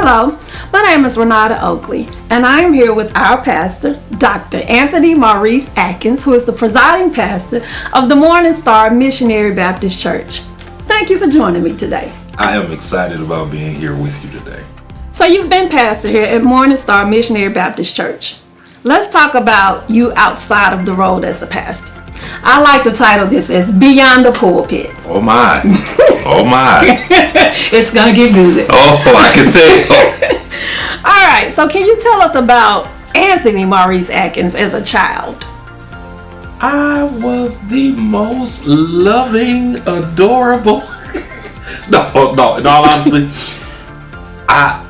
Hello, my name is Renata Oakley, and I am here with our pastor, Dr. Anthony Maurice Atkins, who is the presiding pastor of the Morning Star Missionary Baptist Church. Thank you for joining me today. I am excited about being here with you today. So you've been pastor here at Morning Star Missionary Baptist Church. Let's talk about you outside of the role as a pastor. I like to title this as Beyond the Pulpit. Oh my. Oh my. It's going to get good. Oh, I can tell. All right, so can you tell us about Anthony Maurice Atkins as a child? I was the most loving, adorable. No, in all honesty, I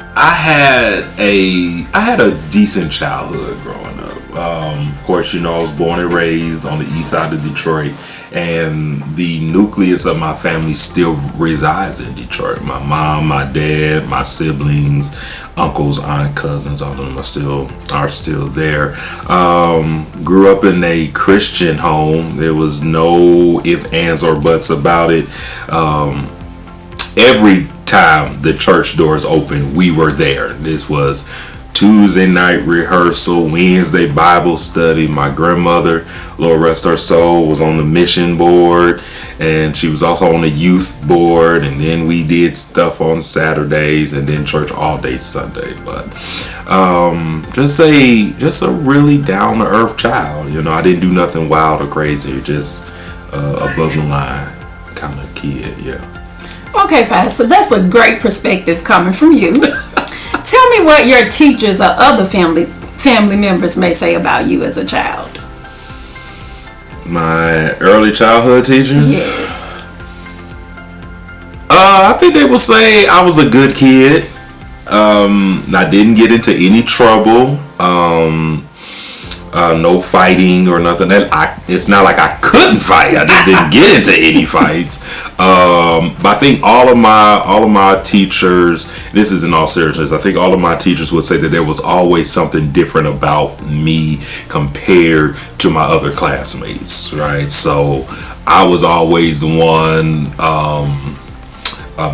had a decent childhood growing up. Of course, I was born and raised on the east side of Detroit, and the nucleus of my family still resides in Detroit. My mom, my dad, my siblings, uncles, aunt, cousins, all of them are still there. Grew up in a Christian home. There was no ifs, ands, or buts about it. Every time the church doors opened, we were there. This was Tuesday night rehearsal, Wednesday Bible study. My grandmother, Lord rest her soul, was on the mission board, and she was also on the youth board, and then we did stuff on Saturdays, and then church all day Sunday. But just a really down to earth child. I didn't do nothing wild or crazy, just above the line kind of kid. Yeah. Okay, Pastor, that's a great perspective coming from you. Tell me what your teachers or other family members may say about you as a child. My early childhood teachers? Yes. I think they will say I was a good kid. I didn't get into any trouble. No fighting or nothing. It's not like I couldn't fight. I just didn't get into any fights. But I think all of my teachers, this is in all seriousness, I think all of my teachers would say that there was always something different about me compared to my other classmates, right? So I was always the one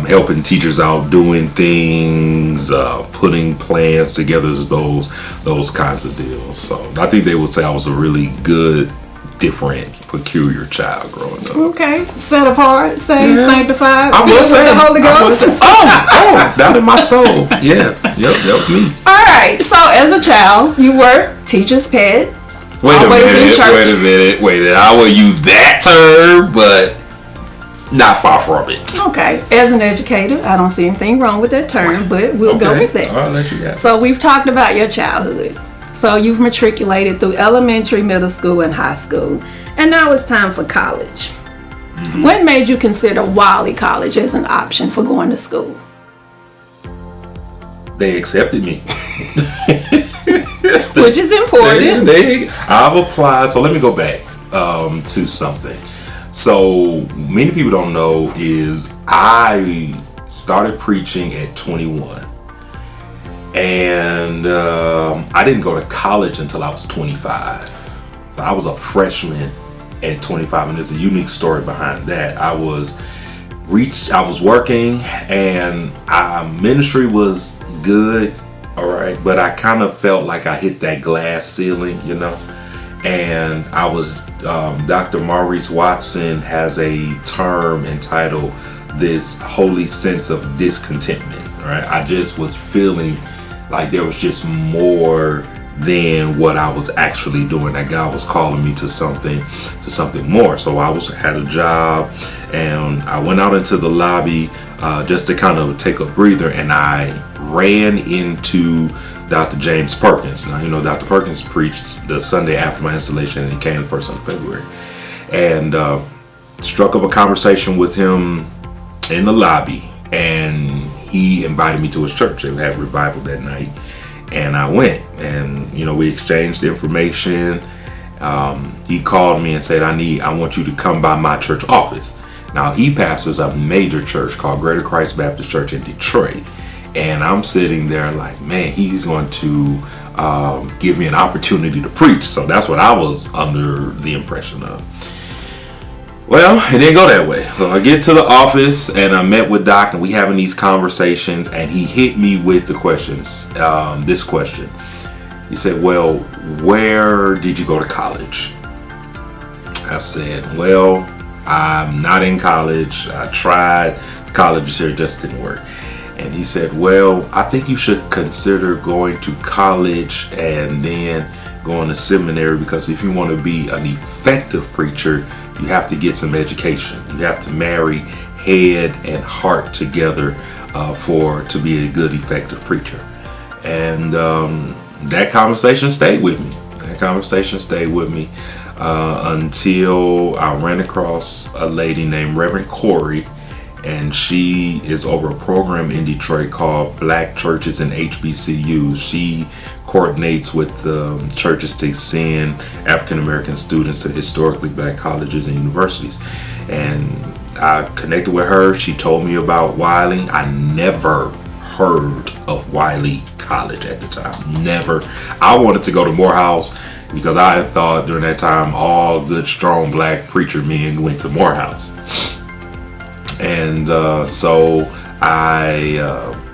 helping teachers out, doing things, putting plans together, those kinds of deals. So I think they would say I was a really good, different, peculiar child growing up. Okay, set apart, saved, sanctified, I filled was with the Holy Ghost. Oh, down in my soul. Yeah, yep, that was me. All right, so as a child, you were teacher's pet. Wait a minute. I will use that term, but not far from it. Okay, as an educator, I don't see anything wrong with that term, but we'll go with that. I'll let you go. So we've talked about your childhood. So you've matriculated through elementary, middle school, and high school, and now it's time for college. Mm-hmm. What made you consider Wiley College as an option for going to school? They accepted me. Which is important. I've applied. So let me go back to something. So many people don't know is I started preaching at 21. And I didn't go to college until I was 25. So I was a freshman at 25, and there's a unique story behind that. I was working, and ministry was good, all right, but I kind of felt like I hit that glass ceiling, and I was Dr. Maurice Watson has a term entitled this holy sense of discontentment, right? I just was feeling like there was just more than what I was actually doing, that God was calling me to something more. So I had a job, and I went out into the lobby just to kind of take a breather, and I ran into Dr. James Perkins. Now, Dr. Perkins preached the Sunday after my installation, and he came the first of February, and struck up a conversation with him in the lobby, and he invited me to his church. They had revival that night, and I went, and we exchanged information. He called me and said, I want you to come by my church office. Now, he pastors a major church called Greater Christ Baptist Church in Detroit, and I'm sitting there like, man, he's going to give me an opportunity to preach. So that's what I was under the impression of. Well, it didn't go that way. So I get to the office and I met with Doc and we having these conversations and he hit me with the questions. This question. He said, well, where did you go to college? I said, well, I'm not in college. I tried college here, it just didn't work. And he said, well, I think you should consider going to college and then going to seminary, because if you want to be an effective preacher, you have to get some education. You have to marry head and heart together to be a good, effective preacher. And that conversation stayed with me. Until I ran across a lady named Reverend Corey, and she is over a program in Detroit called Black Churches and HBCUs. She coordinates with churches to send African American students to historically black colleges and universities. And I connected with her. She told me about Wiley. I never heard of Wiley College at the time. Never. I wanted to go to Morehouse because I thought during that time all good, strong black preacher men went to Morehouse. And so I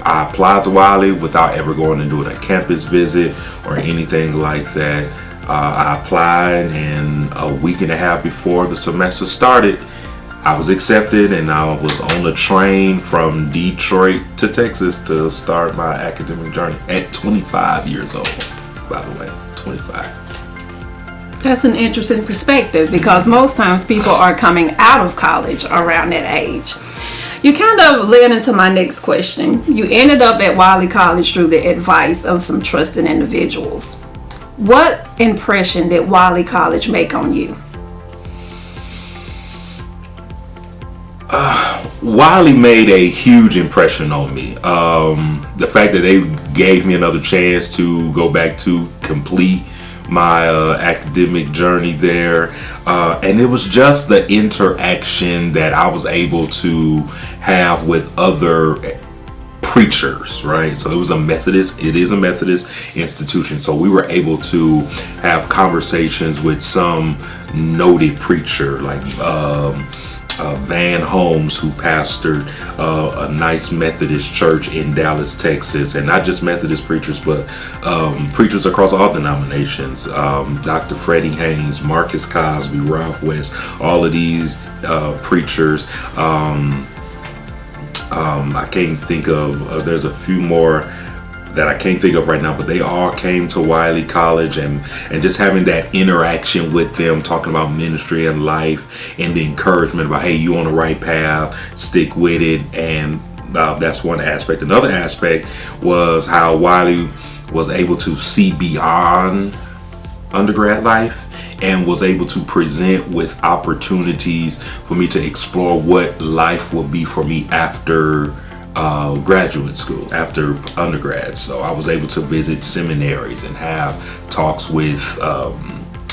applied to Wiley without ever going and doing a campus visit or anything like that. I applied, and a week and a half before the semester started, I was accepted, and I was on the train from Detroit to Texas to start my academic journey at 25 years old, by the way, 25. That's an interesting perspective, because most times people are coming out of college around that age. You kind of led into my next question. You ended up at Wiley College through the advice of some trusted individuals. What impression did Wiley College make on you? Wiley made a huge impression on me. The fact that they gave me another chance to go back to complete my academic journey there, and it was just the interaction that I was able to have with other preachers, right? So it is a Methodist institution, so we were able to have conversations with some noted preacher like Van Holmes, who pastored a nice Methodist church in Dallas, Texas, and not just Methodist preachers, but preachers across all denominations. Dr. Freddie Haynes, Marcus Cosby, Ralph West, all of these preachers. I can't think of, there's a few more that I can't think of right now, but they all came to Wiley College, and just having that interaction with them, talking about ministry and life and the encouragement about, hey, you on the right path, stick with it. And that's one aspect. Another aspect was how Wiley was able to see beyond undergrad life and was able to present with opportunities for me to explore what life will be for me after graduate school, after undergrad. So I was able to visit seminaries and have talks with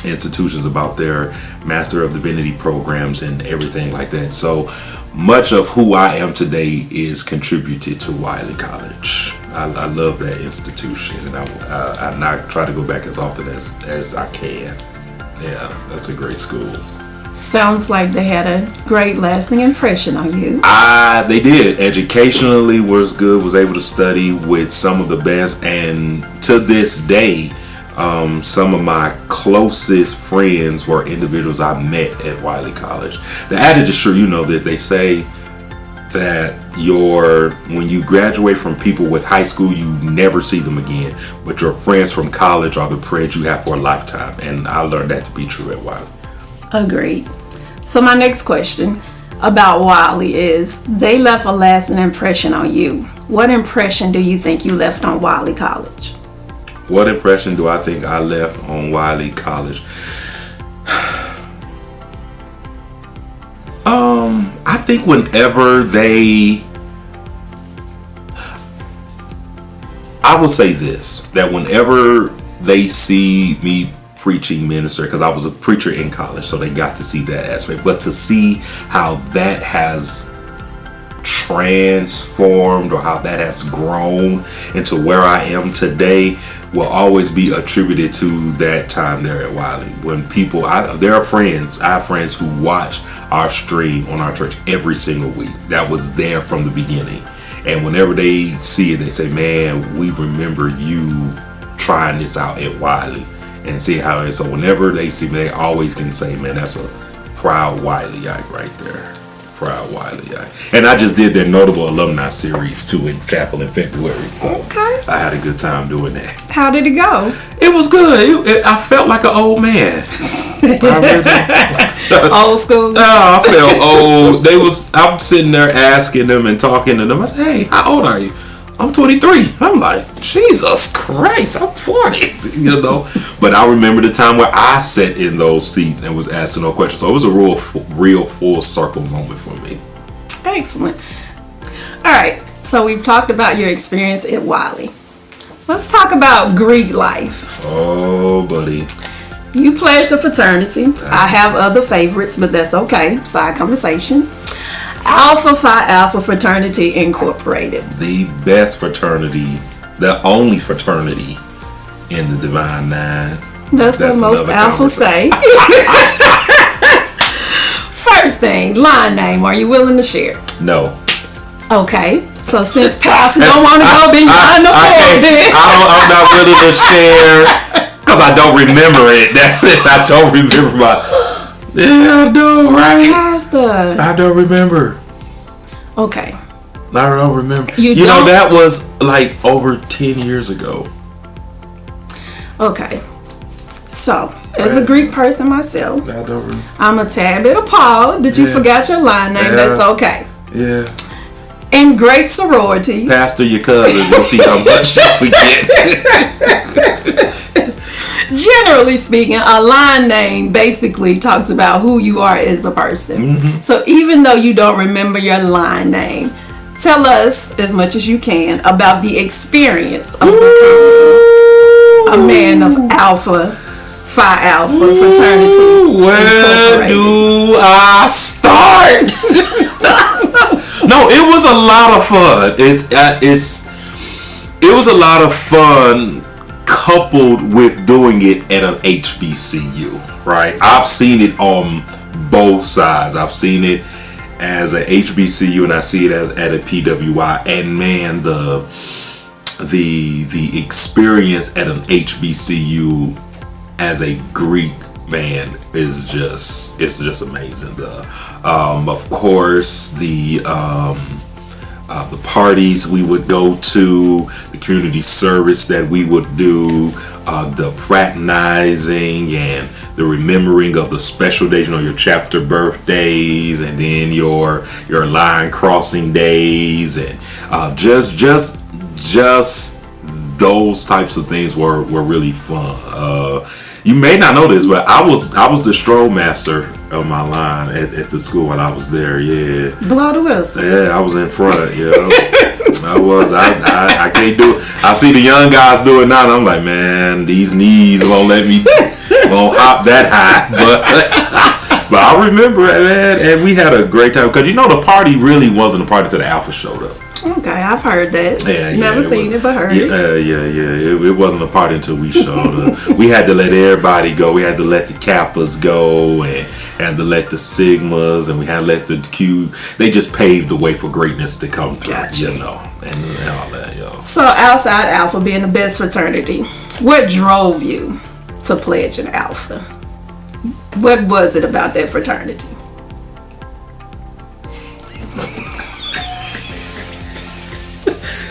institutions about their Master of Divinity programs and everything like that. So much of who I am today is contributed to Wiley College. I love that institution, and I try to go back as often as I can. Yeah, that's a great school. Sounds like they had a great lasting impression on you. They did. Educationally was good, was able to study with some of the best, and to this day, some of my closest friends were individuals I met at Wiley College. The adage is true, you know this, they say that when you graduate from people with high school, you never see them again, but your friends from college are the friends you have for a lifetime, and I learned that to be true at Wiley. Agreed. So my next question about Wiley is, they left a lasting impression on you. What impression do you think you left on Wiley College? What impression do I think I left on Wiley College? I think whenever I will say this, that whenever they see me preaching, minister, because I was a preacher in college, so they got to see that aspect, but to see how that has transformed or how that has grown into where I am today will always be attributed to that time there at Wiley. When people, I have friends who watch our stream on our church every single week. That was there from the beginning. And whenever they see it, they say, man, we remember you trying this out at Wiley and see how it is. So whenever they see me, they always can say, man, that's a proud Wileyite right there. Proud Wileyite. And I just did their notable alumni series too in Chapel in February. So Okay. I had a good time doing that. How did it go? It was good. I felt like an old man. Old school. I felt old. I'm sitting there asking them and talking to them. I said, hey, how old are you? I'm 23. I'm like, Jesus Christ, I'm 40. You know? But I remember the time where I sat in those seats and was asking no questions. So it was a real full circle moment for me. Excellent. All right. So we've talked about your experience at Wiley. Let's talk about Greek life. Oh, buddy. You pledged a fraternity. I have other favorites, but that's okay. Side conversation. Alpha Phi Alpha Fraternity Incorporated. The best fraternity, the only fraternity in the Divine Nine. That's what most alphas say. First thing, line name. Are you willing to share? No. Okay. So since Pastor don't want to go behind the pulpit, I'm not willing to share because I don't remember it. That's it. I don't remember my. Yeah, I do, right? Pastor. I don't remember. Okay. I don't remember. You know, that was like over 10 years ago. Okay. So, as a Greek person myself, I don't remember. I'm a tad bit appalled that you forgot your line name. That's okay. Yeah. In great sorority. Pastor, your cousins, you'll see how much you forget. Generally speaking, a line name basically talks about who you are as a person. Mm-hmm. So even though you don't remember your line name, tell us as much as you can about the experience of becoming a man of Alpha Phi Alpha fraternity. Where do I start? No, it was a lot of fun. It was a lot of fun. Coupled with doing it at an HBCU, right? I've seen it on both sides. I've seen it as a HBCU and I see it as at a PWI. And man, the experience at an HBCU as a Greek man is just amazing. Of course, the parties we would go to, the community service that we would do, the fraternizing and the remembering of the special days, your chapter birthdays, and then your line crossing days, and just those types of things were really fun. You may not know this, but I was the stroll master of my line at the school when I was there. Yeah. Blow the whistle. Yeah, I was in front. Yeah. I was. I can't do it. I see the young guys do it now, and I'm like, man, these knees won't let me won't hop that high. But I remember it, man, and we had a great time because the party really wasn't a party till the Alpha showed up. Okay, I've heard that. Never seen it, but heard it. Yeah. It wasn't a party until we showed up. We had to let everybody go. We had to let the Kappas go, and had to let the Sigmas, and we had to let the Q. They just paved the way for greatness to come through, Gotcha. and all that, So outside Alpha being the best fraternity, what drove you to pledge an Alpha? What was it about that fraternity?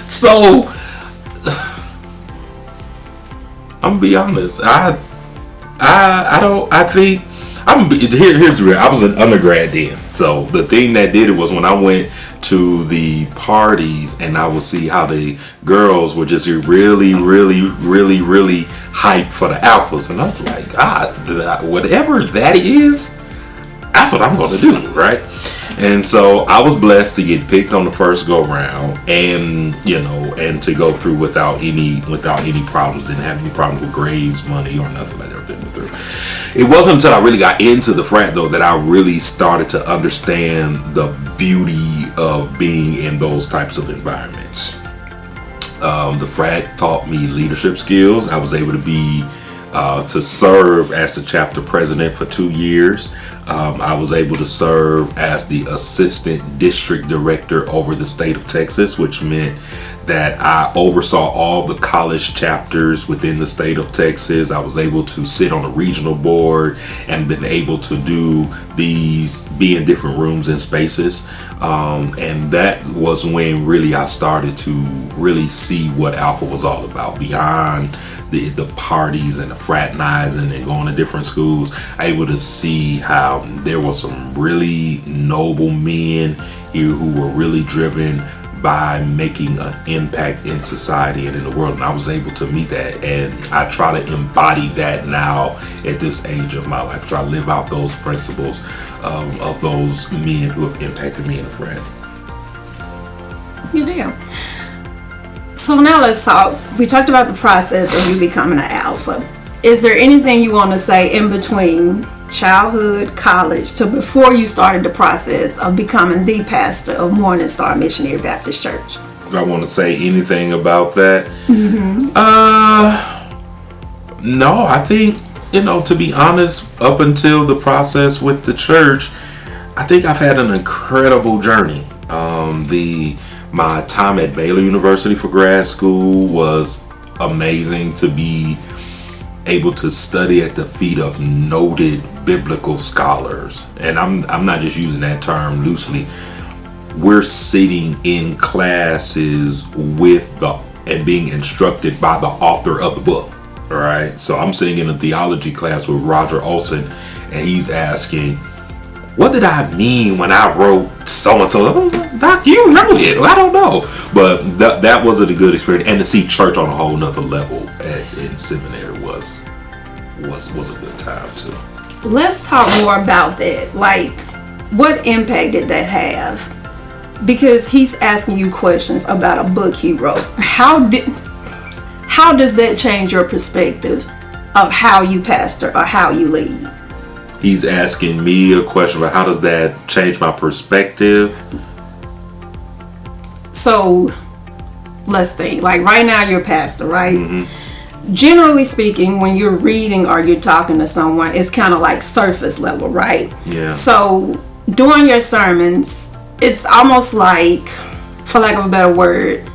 So, I'm gonna be honest. Here's the real. I was an undergrad then, so the thing that did it was when I went to the parties and I would see how the girls were just really hyped for the Alphas, and I was like, God, whatever that is, that's what I'm gonna do, right? And so I was blessed to get picked on the first go round, and and to go through without any problems. Didn't have any problem with grades, money, or nothing like that. Everything through. It wasn't until I really got into the frat, though, that I really started to understand the beauty of being in those types of environments. The frat taught me leadership skills. I was able to serve as the chapter president for 2 years. I was able to serve as the assistant district director over the state of Texas, which meant that I oversaw all the college chapters within the state of Texas. I was able to sit on a regional board and been able to be in different rooms and spaces. And that was when really I started to really see what Alpha was all about, beyond the parties and the fraternizing and going to different schools. Able to see how there were some really noble men here who were really driven by making an impact in society and in the world, and I was able to meet that, and I try to embody that now at this age of my life. Try to live out those principles of those men who have impacted me in the frat. You do. So now let's talk. We talked about the process of you becoming an alpha. Is there anything you want to say in between childhood, college, to before you started the process of becoming the pastor of Morning Star Missionary Baptist Church? Do I want to say anything about that? Mm-hmm. No, I think, to be honest, up until the process with the church, I think I've had an incredible journey. My time at Baylor University for grad school was amazing, to be able to study at the feet of noted biblical scholars. And I'm not just using that term loosely. We're sitting in classes and being instructed by the author of the book. All right. So I'm sitting in a theology class with Roger Olson, and he's asking, what did I mean when I wrote so-and-so? Doc, you wrote it. I don't know. But that was a good experience. And to see church on a whole nother level in seminary was a good time too. Let's talk more about that. Like, what impact did that have? Because he's asking you questions about a book he wrote. How does that change your perspective of how you pastor or how you lead? He's asking me a question about how does that change my perspective? So let's think. Like, right now you're a pastor, right? Mm-hmm. Generally speaking, when you're reading or you're talking to someone, it's kind of like surface level, right? Yeah. So during your sermons, it's almost like, for lack of a better word,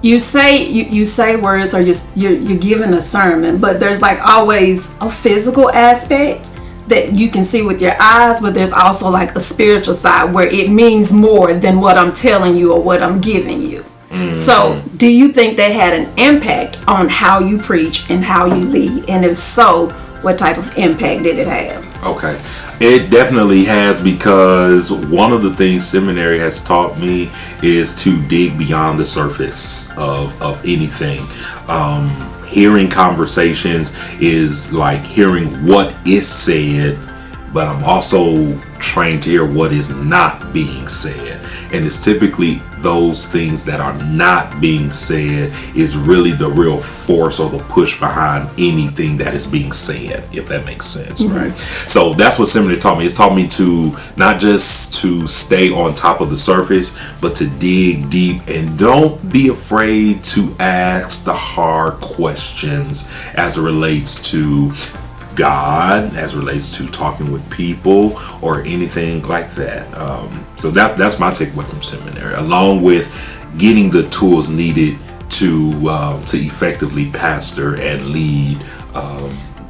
you say words, or you're giving a sermon, but there's like always a physical aspect that you can see with your eyes, but there's also like a spiritual side where it means more than what I'm telling you or what I'm giving you. Mm-hmm. So do you think that had an impact on how you preach and how you lead? And if so, what type of impact did it have? Okay. It definitely has, because one of the things seminary has taught me is to dig beyond the surface of anything. Hearing conversations is like hearing what is said, but I'm also trained to hear what is not being said. And it's typically those things that are not being said is really the real force or the push behind anything that is being said, if that makes sense, mm-hmm. right? So that's what seminary taught me. It's taught me to not just to stay on top of the surface, but to dig deep, and don't be afraid to ask the hard questions as it relates to God, as it relates to talking with people or anything like that. So that's my takeaway from seminary, along with getting the tools needed to effectively pastor and lead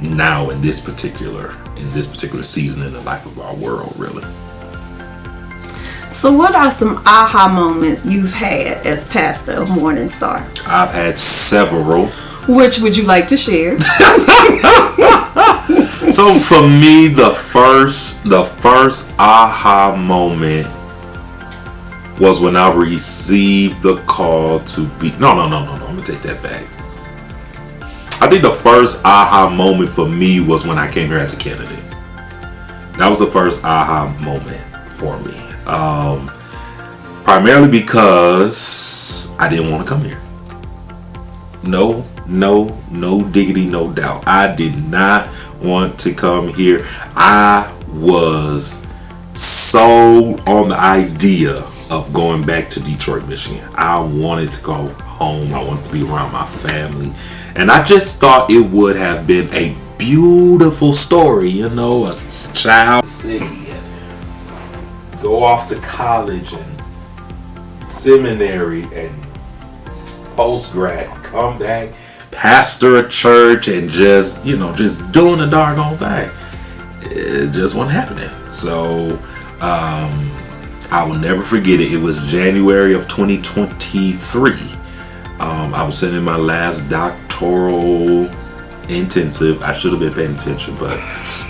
now in this particular season in the life of our world, really. So what are some aha moments you've had as pastor of Morning Star? I've had several. Which would you like to share? So for me, the first aha moment was when I received the call to be. No. I'm gonna take that back. I think the first aha moment for me was when I came here as a candidate. That was the first aha moment for me. Primarily because I didn't want to come here. No no diggity, no doubt. I did not want to come here. I was so on the idea of going back to Detroit, Michigan. I wanted to go home. I wanted to be around my family. And I just thought it would have been a beautiful story, you know, a child city and go off to college and seminary and post-grad, come back, pastor a church, and just, you know, just doing the doggone thing. It just wasn't happening. So I will never forget it. It was January of 2023. I was sitting in my last doctoral intensive. I should have been paying attention, but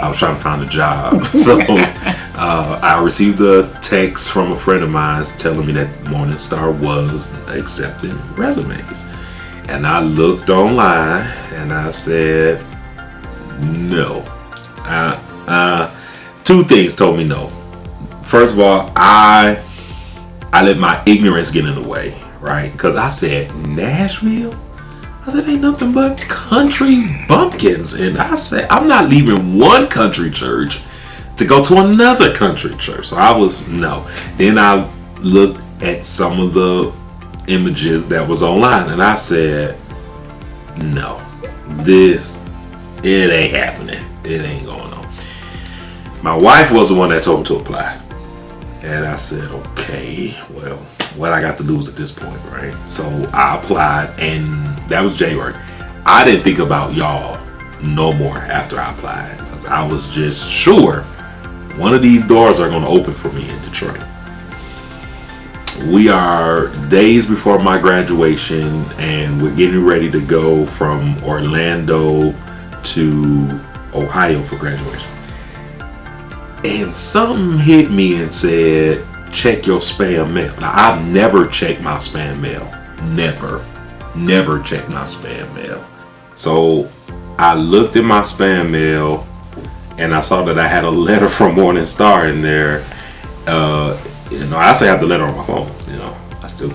I was trying to find a job. So I received a text from a friend of mine telling me that Morningstar was accepting resumes. And I looked online and I said, no. Two things told me no. First of all, I let my ignorance get in the way, right? Because I said, Nashville? I said, ain't nothing but country bumpkins. And I said, I'm not leaving one country church to go to another country church. So I was, no. Then I looked at some of the images that was online and I said, no, it ain't happening. It ain't going on. My wife was the one that told me to apply. And I said, okay, well, what I got to lose at this point, right? So I applied, and that was January. I didn't think about y'all no more after I applied, because I was just sure one of these doors are going to open for me in Detroit. We are days before my graduation, and we're getting ready to go from Orlando to Ohio for graduation. And something hit me and said, check your spam mail. Now, I've never checked my spam mail. Never checked my spam mail. So I looked at my spam mail and I saw that I had a letter from Morningstar in there. You know, I still have the letter on my phone. You know, I still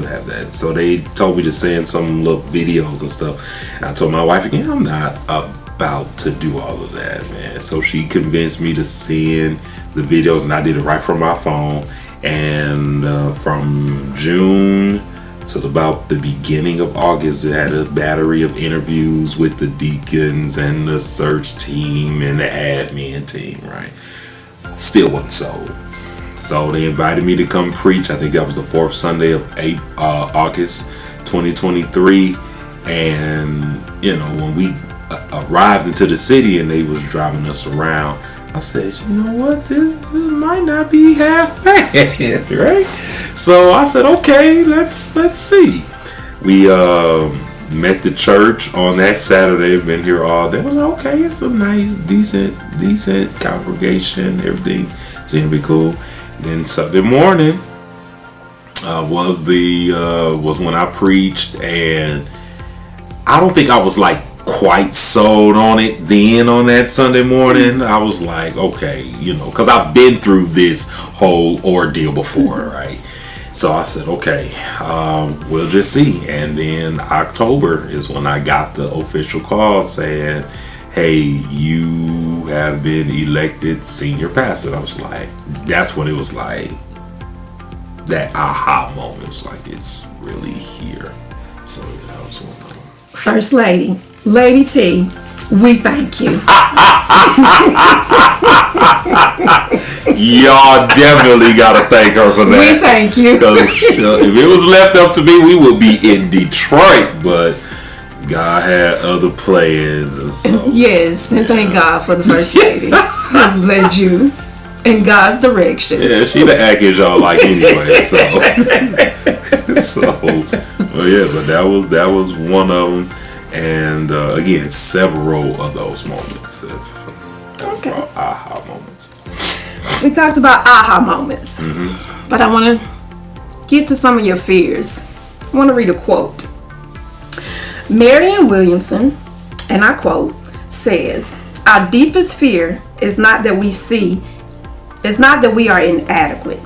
have that. So they told me to send some little videos and stuff. And I told my wife again, I'm not about to do all of that, man. So she convinced me to send the videos, and I did it right from my phone. And from June to about the beginning of August, it had a battery of interviews with the deacons and the search team and the admin team, right? Still wasn't sold. So they invited me to come preach. I think that was the fourth Sunday of August 2023. And, you know, when we arrived into the city and they was driving us around, I said, you know what, this might not be half bad, right? So I said, okay, let's see. We met the church on that Saturday. Been here all day. I was like, okay, it's a nice, decent congregation. Everything seemed to be cool. Then Sunday morning was when I preached, and I don't think I was like quite sold on it then on that Sunday morning. I was like, okay, you know, because I've been through this whole ordeal before, right? So I said, okay, we'll just see. And then October is when I got the official call saying, hey, you have been elected senior pastor. And I was like, that's when it was like that aha moment. It was like, it's really here. So that was one of them. First Lady, Lady T, we thank you. Y'all definitely gotta thank her for that. We thank you. Because if it was left up to me, we would be in Detroit, but God had other plans. And so, yes, and thank God for the First Lady who led you in God's direction. Yeah, she the Atkins y'all like anyway. So, well, yeah, but that was one of them. And again, several of those moments. Okay. Aha moments. We talked about aha moments, but I want to get to some of your fears. I want to read a quote. Marianne Williamson, and I quote, says, "Our deepest fear is not that we are inadequate.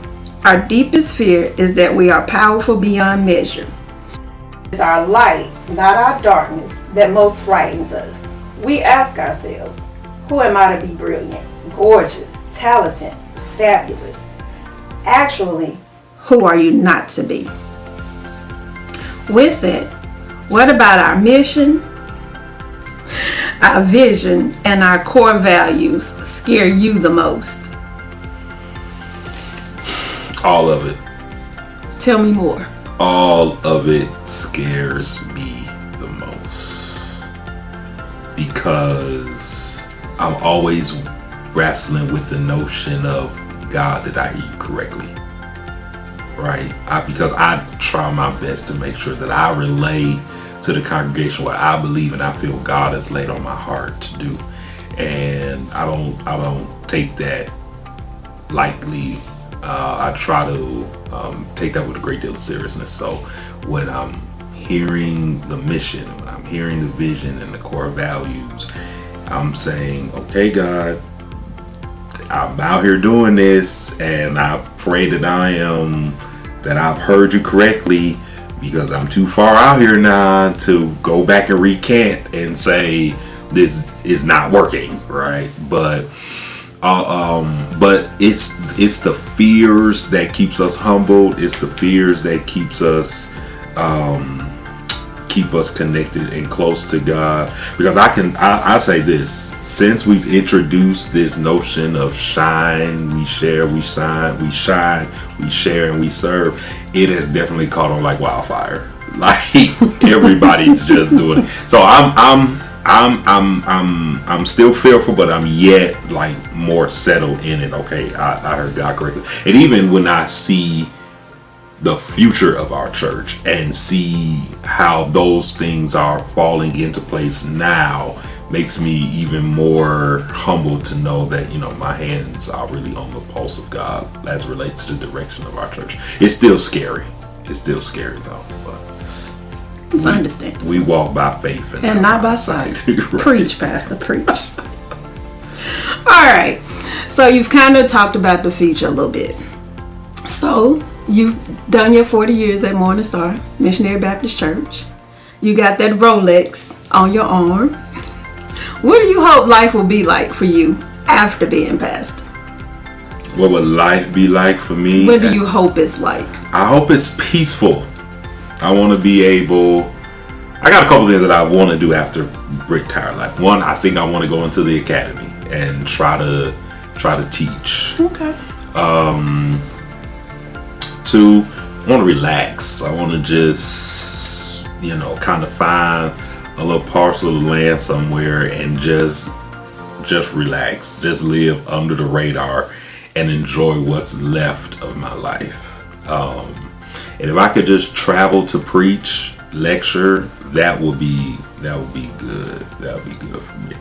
Our deepest fear is that we are powerful beyond measure. It's our light, not our darkness, that most frightens us. We ask ourselves, who am I to be brilliant, gorgeous, talented, fabulous? Actually, who are you not to be? With it, what about our mission, our vision, and our core values scare you the most? All of it. Tell me more. All of it scares me the most because I'm always wrestling with the notion of, God, did I hear you correctly? Right? Because I try my best to make sure that I relay to the congregation what I believe and I feel God has laid on my heart to do, and I don't take that lightly. I try to take that with a great deal of seriousness. So when I'm hearing the mission, when I'm hearing the vision and the core values, I'm saying, okay, God, I'm out here doing this, and I pray that I've heard you correctly, because I'm too far out here now to go back and recant and say this is not working, right? But it's the fears that keeps us humbled. It's the fears that keep us connected and close to God. Because I say this, since we've introduced this notion of shine, we share, we shine, we share, and we serve, it has definitely caught on like wildfire. Like everybody's just doing it. So I'm still fearful, but I'm yet like more settled in it. Okay, I heard God correctly. And even when I see the future of our church and see how those things are falling into place now, makes me even more humbled to know that, my hands are really on the pulse of God as it relates to the direction of our church. It's still scary. It's still scary though. But it's understandable. We walk by faith and not by sight. Right. Preach, Pastor, preach. All right. So you've kind of talked about the future a little bit. So you've done your 40 years at Morning Star Missionary Baptist Church. You got that Rolex on your arm. What do you hope life will be like for you after being pastor? What would life be like for me? What do you hope it's like? I hope it's peaceful. I want to be able... I got a couple things that I want to do after retired life. One, I think I want to go into the academy and try to teach. Okay. Two, I want to relax. I want to just, kind of find a little parcel of land somewhere and just relax, just live under the radar and enjoy what's left of my life. And if I could just travel to preach, lecture, that would be good. That would be good for me.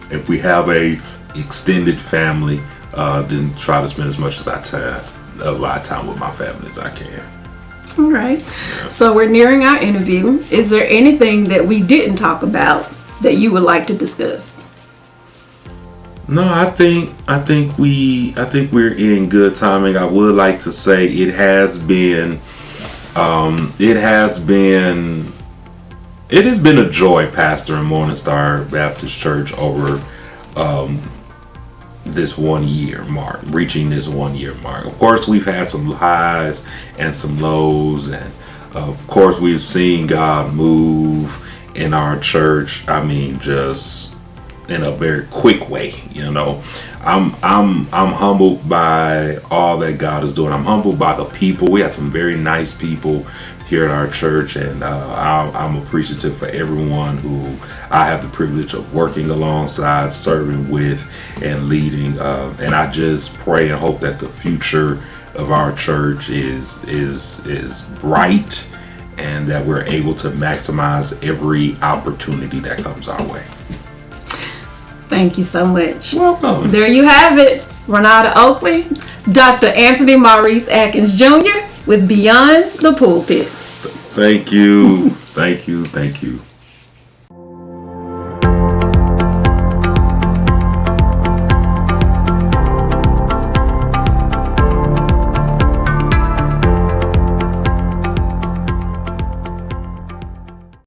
If we have a extended family, then try to spend as much of my time with my family as I can. All right. Yeah. So we're nearing our interview. Is there anything that we didn't talk about that you would like to discuss? No, I think we're in good timing. I would like to say it has been a joy pastoring Morning Star Baptist Church over this 1 year mark, reaching this 1 year mark. Of course, we've had some highs and some lows, and of course, we've seen God move in our church. I mean, just in a very quick way. I'm humbled by all that God is doing. I'm humbled by the people. We have some very nice people here at our church, and I'm appreciative for everyone who I have the privilege of working alongside, serving with, and leading. And I just pray and hope that the future of our church is bright, and that we're able to maximize every opportunity that comes our way. Thank you so much. Welcome. There you have it. Renata Oakley, Dr. Anthony Maurice Atkins Jr. with Beyond the Pulpit. Thank you. Thank you.